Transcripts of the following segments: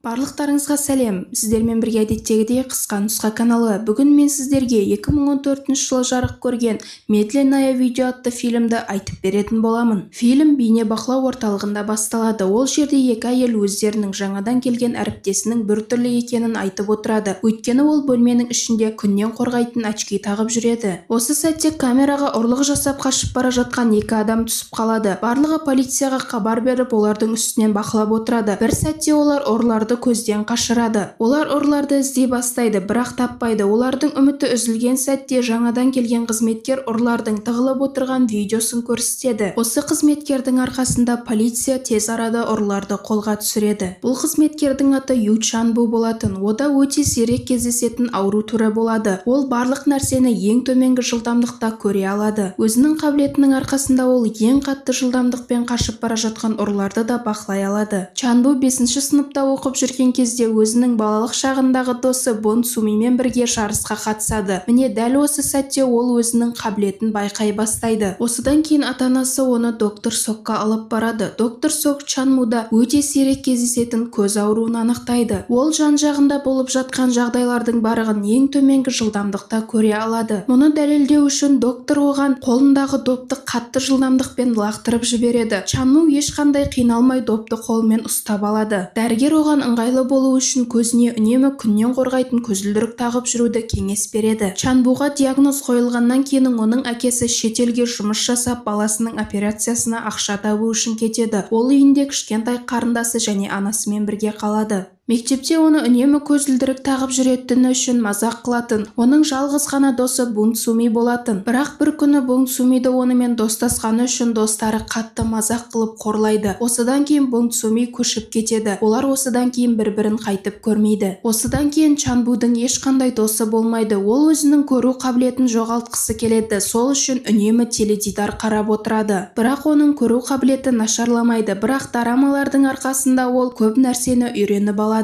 Барлықтарыңызға сәлем. Сіздермен бірге әдеттегідей қысқа нұсқа каналы. Бүгін мен сіздерге 2014 жылы жарық көрген «Медленная видео» атты фильмді айтып беретін боламын. Фильм бейнебақылау орталығында басталады. Ол жерде екі әйел өздерінің жаңадан келген әріптесінің біртүрлі екенін айтып отырады. Өйткені ол бөлменің ішінде күннен қорғайтын очки тағып жүреді. Осы сәтте камераға ұрлық жасап қашып бара жатқан екі адам түсіп қалады. Барлығы полицияға хабар беріп, олардың үстінен бақылап отырады. Бір сәтте олар ұрыларды көзден қашырады. Олар ұрыларды іздей бастайды, бірақ таппайды. Олардың үміті үзілген сәтте жаңадан келген қызметкер ұрылардың тығылып отырған видеосын көрсетеді. Осы қызметкердің арқасында полиция тез арада ұрыларды қолға түсіреді. Бұл қызметкердің аты Ю Чан-бу болатын. Ода өте сирек кездесетін ауру түрі болады. Ол барлық нәрсені ең төменгі жылдамдықта көре алады. Өзінің қабілетінің арқасында ол ең қатты жылдамдықпен қашып бара жатқан ұрыларды да бақылай алады. Чан-бу 5-ші сыныпта оқып жүрген кезде өзінің балалық шағындағы досы Бон Сумимен бірге жарысқа қатысады. Міне дәл осы сәтте ол өзінің қабілетін байқай бастайды. Осыдан кейін ата-анасы оны доктор Сокқа алып барады. Доктор Сок Чан-буда өте сирек кездесетін көз ауруын анықтайды. Ол жан-жағында болып жатқан жағдайлардың барлығын ең төменгі жылдамдықта көре алады. Мұны дәлелдеу үшін доктор оған қолындағы допты қатты жылдамдықпен лақтырып жібереді. Чан-бу ешқандай қиналмай допты қолмен ұстап алады. Дәрігер оған ыңғайлы болу үшін көзіне үнемі күннен қорғайтын көзілдірік тағып жүруді кеңес береді. Чан-буға диагноз қойылғаннан кейін оның әкесі шетелге жұмыс жасап баласының операциясына ақша табу үшін кетеді. Ол үйінде кішкентай қарындасы және анасымен бірге қалады. Мектепте оны үнемі көзілдірік тағып жүретіні үшін мазақ қылатын. Оның жалғыз ғана досы Бун Суми болатын. Бірақ бір күні Бун Сумиді онымен достасқаны үшін достары қатты мазақ қылып қорлайды. Осыдан кейін Бун Суми көшіп кетеді. Олар осыдан кейін бір-бірін қайтып көрмейді. Осыдан кейін Чан-будың ешқандай досы болмайды. Ол өзінің көру қабілетін жоғалтқысы келеді. Сол үшін үнемі теледидар қарап отырады. Бірақ оның көру қабілеті нашарламайды. Бірақ дорамалардың арқасында ол көп нәрсені үйреніп алады.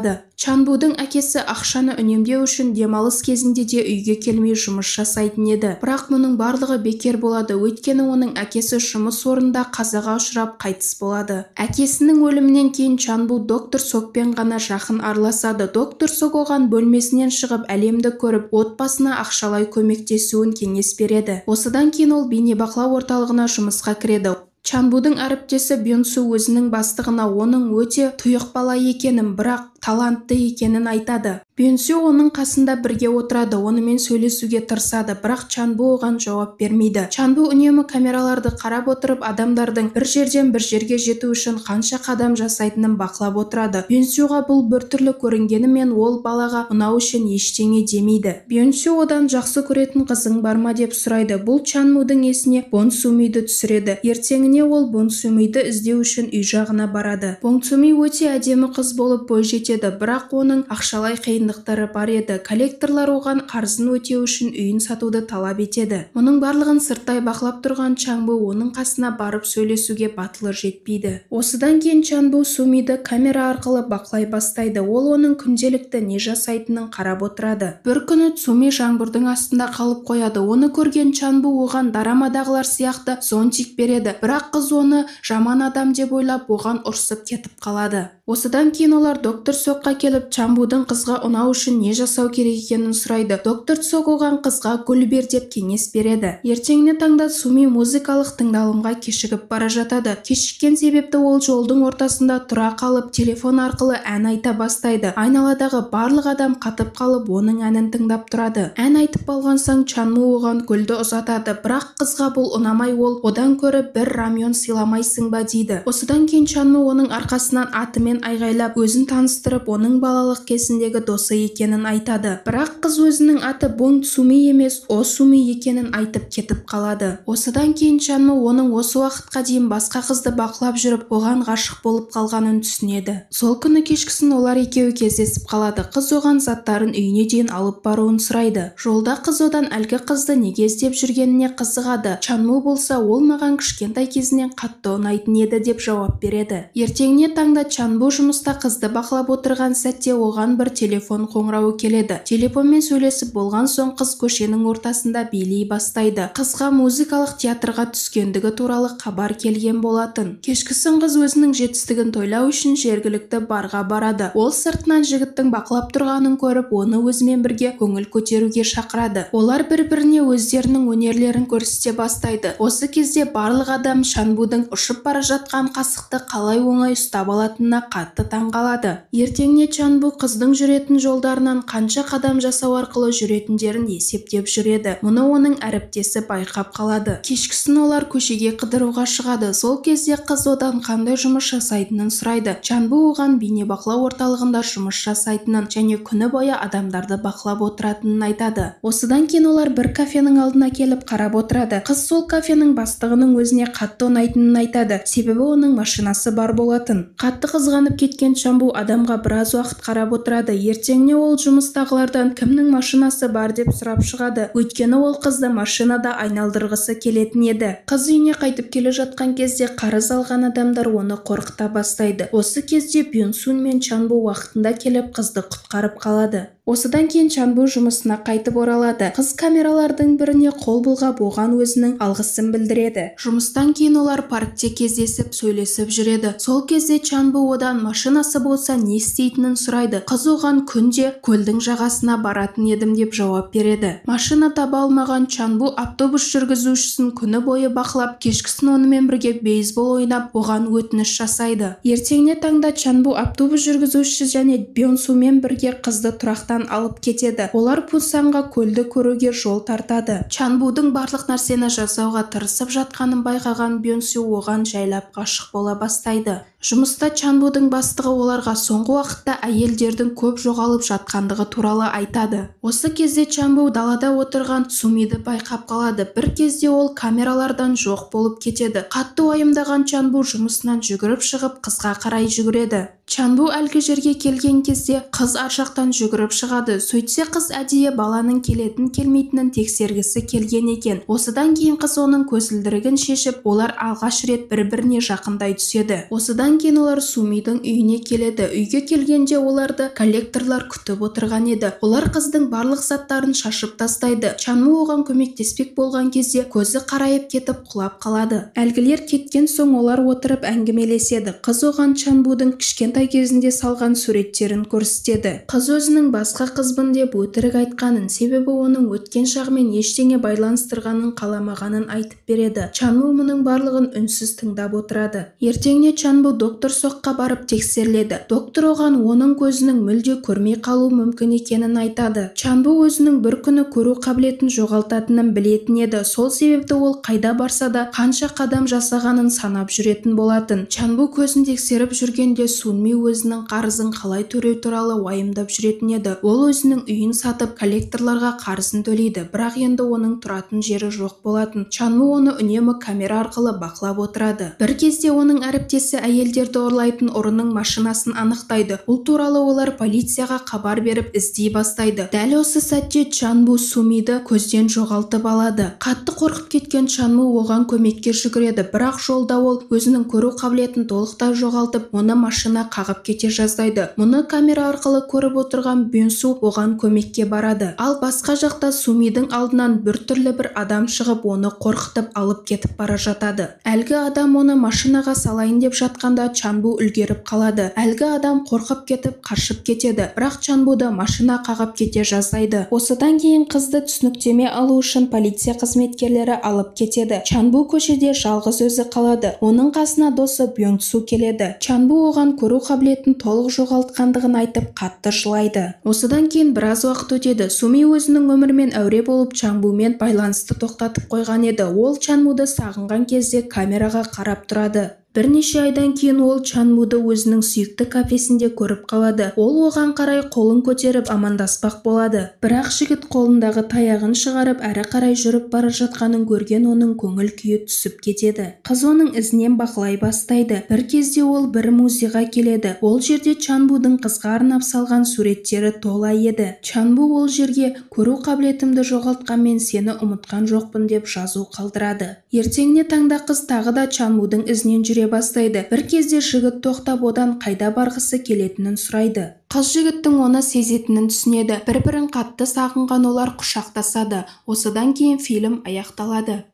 Чан-будың әкесі ақшаны үнемдеу үшін демалыс кезінде де үйге келмей жұмыс жасайтын еді. Бірақ мұның барлығы бекер болады, өйткені оның әкесі жұмыс орнында қазаға ұшырап қайтыс болады. Әкесінің өлімінен кейін Чан-бу доктор Сокпен ғана жақын араласады. Доктор Сок оған бөлмесінен шығып әлемді көріп, отбасына ақшалай көмектесуін кеңес береді. Осыдан кейін ол бейнебақылау орталығына жұмысқа кіреді. Чан-будың әріптесі Бён-су өзінің бастығына оның өте тұйық бала екенін, бірақ талантты екенін айтады. Бён-су оның қасында бірге отырады, онымен сөйлесуге тырысады, бірақ Чан-бу оған жауап бермейді. Чан-бу үнемі камераларды қарап отырып, адамдардың бір жерден бір жерге жету үшін қанша қадам жасайтынын бақылап отырады. Бён-суға бұл біртүрлі көрінгенімен ол балаға ұнау үшін ештеңе демейді. Бён-су одан жақсы көретін қызың бар ма деп сұрайды. Бұл Чан-будың есіне Бон Сумиді түсіреді. Ертеңіне ол Бон Сумиді іздеу үшін үй жағына барады. Бон Суми өте әдемі қыз болып бойжетеді, бірақ оның ақшалай қиындықтары бар еді. Коллекторлар оған қарызын өтеу үшін үйін сатуды талап етеді. Мұның барлығын сырттай бақылап тұрған Чан-бу оның қасына барып сөйлесуге батылы жетпейді. Осыдан кейін Чан-бу Сумиді камера арқылы бақылай бастайды. Ол оның күнделікті не жасайтынын қарап отырады. Бір күні Суми жаңбырдың астында қалып қояды. Оны көрген Чан-бу оған дорамадағылар сияқты зонтик береді. Бірақ қыз оны жаман адам деп ойлап, оған ұрсып кетіп қалады. Осыдан кейін олар доктор Сокқа келіп, Чан-будың қызға ұнау үшін не жасау керек екенін сұрайды. Доктор Сок оған қызға гүл бер деп кеңес береді. Ертеңіне таңда Суми музыкалық тыңдалымға кешігіп бара жатады. Кешіккен себепті ол жолдың ортасында тұра қалып, телефон арқылы ән айта бастайды. Айналадағы барлық адам қатып қалып, оның әнін тыңдап тұрады. Ән айтып болған соң Чан-бу оған гүлді ұзатады, бірақ қызға бұл ұнамай, ол одан көрі бір рамион сыйламайсың ба дейді. Осыдан кейін Чан-бу оның арқасынан атымен айғайлап, өзін таныстырып, оның балалық кезіндегі досы екенін айтады. Бірақ қыз өзінің аты Бон Суми емес, О Суми екенін айтып кетіп қалады. Осыдан кейін Чан-бу оның осы уақытқа дейін басқа қызды бақылап жүріп, оған ғашық болып қалғанын түсінеді. Сол күні кешкісін олар екеуі кездесіп қалады. Қыз оған заттарын үйіне дейін алып баруын сұрайды. Жолда қыз одан әлгі қызды неге іздеп жүргеніне қызығады. Чан-бу болса, ол маған кішкентай кезінен қатты ұнайтын еді деп жауап береді. Ертеңіне таңда Чан-бу Чанбу жұмыста қызды бақылап отырған сәтте оған бір телефон қоңырауы келеді. Телефонмен сөйлесіп болған соң қыз көшенің ортасында билей бастайды. Қызға музыкалық театрға түскендігі туралы хабар келген болатын. Кешкісін қыз өзінің жетістігін тойлау үшін жергілікті барға барады. Ол сыртынан жігіттің бақылап тұрғанын көріп, оны өзімен бірге көңіл көтеруге шақырады. Олар бір-біріне өздерінің өнерлерін көрсете бастайды. Осы кезде барлық адам Чанбудың ұшып бара жатқан қасықты қалай оңай ұстап алатынына қатты таңғалады. Ертеңіне Чанбу қыздың жүретін жолдарынан қанша қадам жасау арқылы жүретіндерін есептеп жүреді. Мұны оның әріптесі байқап қалады. Кешкісін олар көшеге қыдыруға шығады. Сол кезде қыз одан қандай жұмыс жасайтынын сұрайды. Чанбу оған бейнебақылау орталығында жұмыс жасайтынын және күні бойы адамдарды бақылап отыратынын айтады. Осыдан кейін олар бір кафенің алдына келіп қарап отырады. Қыз сол кафенің бастығының өзіне қатты ұнайтынын айтады, себебі оның машинасы бар болатын. Қатты қызғанып кеткен Чанбу адамға біраз уақыт қарап отырады. Ертеңіне ол жұмыстағылардан кімнің машинасы бар деп сұрап шығады. Өйткені ол қызды машинада айналдырғысы келетін еді. Қыз үйіне қайтып келе жатқан кезде қарыз алған адамдар оны қорқыта бастайды. Осы кезде Бюнсун мен Чанбу уақытында келіп қызды құтқарып қалады. Осыдан кейін Чанбу жұмысына қайтып оралады. Қыз камералардың біріне қол бұлғап оған өзінің алғысын білдіреді. Жұмыстан кейін олар паркте кездесіп сөйлесіп жүреді. Сол кезде Чанбу одан машинасы болса не істейтінін сұрайды. Қыз оған күнде көлдің жағасына баратын едім деп жауап береді. Машина таба алмаған Чанбу автобус жүргізушісін күні бойы бақылап, кешкісін онымен бірге бейсбол ойнап, оған өтініш жасайды. Ертеңіне таңда Чанбу автобус жүргізушісі және Бюнсунмен бірге қызды тұрақтан алып кетеді. Олар Пусанға көлді көруге жол тартады. Чанбудың барлық нәрсені жасауға тырысып жатқанын байқаған Бюнсу оған жайлап ғашық бола бастайды. Жұмыста Чанбудың бастығы оларға соңғы уақытта әйелдердің көп жоғалып жатқандығы туралы айтады. Осы кезде Чанбу далада отырған Сумиді байқап қалады. Бір кезде ол камералардан жоқ болып кетеді. Қатты уайымдаған Чанбу жұмысынан жүгіріп шығып қызға қарай жүгіреді. Чанбу әлгі жерге келген кезде қыз ар жақтан жүгіріп шығады. Сөйтсе қыз әдейі баланың келетін келмейтінін тексергісі келген екен. Осыдан кейін қыз оның көзілдірігін шешіп, олар алғаш рет бір-біріне жақындай түседі. Осыдан кейін олар Сумидің үйіне келеді. Үйге келгенде оларды коллекторлар күтіп отырған еді. Олар қыздың барлық заттарын шашып тастайды. Чанбу оған көмектеспек болған кезде көзі қарайып кетіп құлап қалады. Әлгілер кеткен соң олар отырып әңгімелеседі. Қыз оған Чанбудың кішкентай кезінде салған суреттерін көрсетеді. Қыз өзінің басқа қызбын деп өтірік айтқанын, себебі оның өткен шағымен ештеңе байланыстырғанын қаламағанын айтып береді. Чанбу мұның барлығын үнсіз тыңдап отырады. Ертеңіне Чанбу доктор соққа барып тексеріледі. Доктор оған оның көзінің мүлде көрмей қалу мүмкін екенін айтады. Чанбу өзінің бір күні көру қабілетін жоғалтатынын білетін еді. Сол себепті ол қайда барса да қанша қадам жасағанын санап жүретін болатын. Чанбу көзін тексеріп жүргенде Сунми өзінің қарызын қалай төлеу туралы уайымдап жүретін еді. Ол өзінің үйін сатып коллекторларға қарызын төлейді, бірақ енді оның тұратын жері жоқ болатын. Чанбу оны үнемі камера арқылы бақылап отырады. Бір кезде оның әріптесі әйелдерді ұрлайтын ұрының машинасын анықтайды. Бұл туралы олар полицияға хабар беріп іздей бастайды. Дәл осы сәтте Чанбу Сумиді көзден жоғалтып алады. Қатты қорқып кеткен Чанбу оған көмекке жүгіреді, бірақ жолда ол өзінің көру қабілетін толықтай жоғалтып, оны машина қағып кете жаздайды. Мұны камера арқылы көріп отырған Бюнсу оған көмекке барады. Ал басқа жақта Сумидің алдынан біртүрлі бір адам шығып, оны қорқытып алып кетіп бара жатады. Әлгі адам оны машинаға салайын деп жатқанда Чанбу үлгеріп қалады. Әлгі адам қорқып кетіп қашып кетеді, бірақ Чанбуды машина қағып кете жаздайды. Осыдан кейін қызды түсініктеме алу үшін полиция қызметкерлері алып кетеді. Чанбу көшеде жалғыз өзі қалады. Оның қасына досы Бюнсу келеді. Чанбу оған көру қабілетін толық жоғалтқандығын айтып қатты жылайды. Осыдан кейін біраз уақыт өтеді. Суми өзінің өмірмен әуре болып Чанбумен байланысты тоқтатып қойған еді. Ол Чанбуды сағынған кезде камераға қарап тұрады. Бірнеше айдан кейін ол Чанбуды өзінің сүйікті кафесінде көріп қалады. Ол оған қарай қолын көтеріп амандаспақ болады. Бірақ жігіт қолындағы таяғын шығарып әрі қарай жүріп бара жатқанын көрген оның көңіл күйі түсіп кетеді. Қыз оның ізінен бақылай бастайды. Бір кезде ол бір музейға келеді. Ол жерде Чанбудың қызға арнап салған суреттері тола еді. Чанбу ол жерге көру қабілетімді жоғалтқанмен сені ұмытқан жоқпын деп жазу қалдырады. Ертеңіне таңда қыз тағы да Чанбудың ізінен жүреді. жүре бастайды. Бір кезде жігіт тоқтап одан қайда барғысы келетінін сұрайды. Қыз жігіттің оны сезетінін түсінеді. Бір-бірін қатты сағынған олар құшақтасады. Осыдан кейін фильм аяқталады.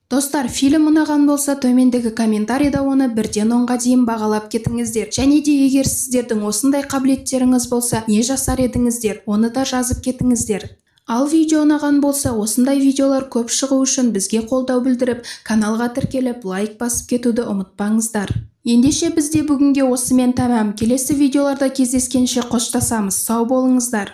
Достар, фильм ұнаған болса, төмендегі комментарийда оны 1-ден 10-ға дейін бағалап кетіңіздер. Және де егер сіздердің осындай қабілеттеріңіз болса, не жасар едіңіздер, оны да жазып кетіңіздер. Ал видео ұнаған болса, осындай видеолар көп шығу үшін бізге қолдау білдіріп, каналға тіркеліп, лайк басып кетуді ұмытпаңыздар. Ендеше бізде бүгінге осымен тәмам. Келесі видеоларда кездескенше қоштасамыз. Сау болыңыздар.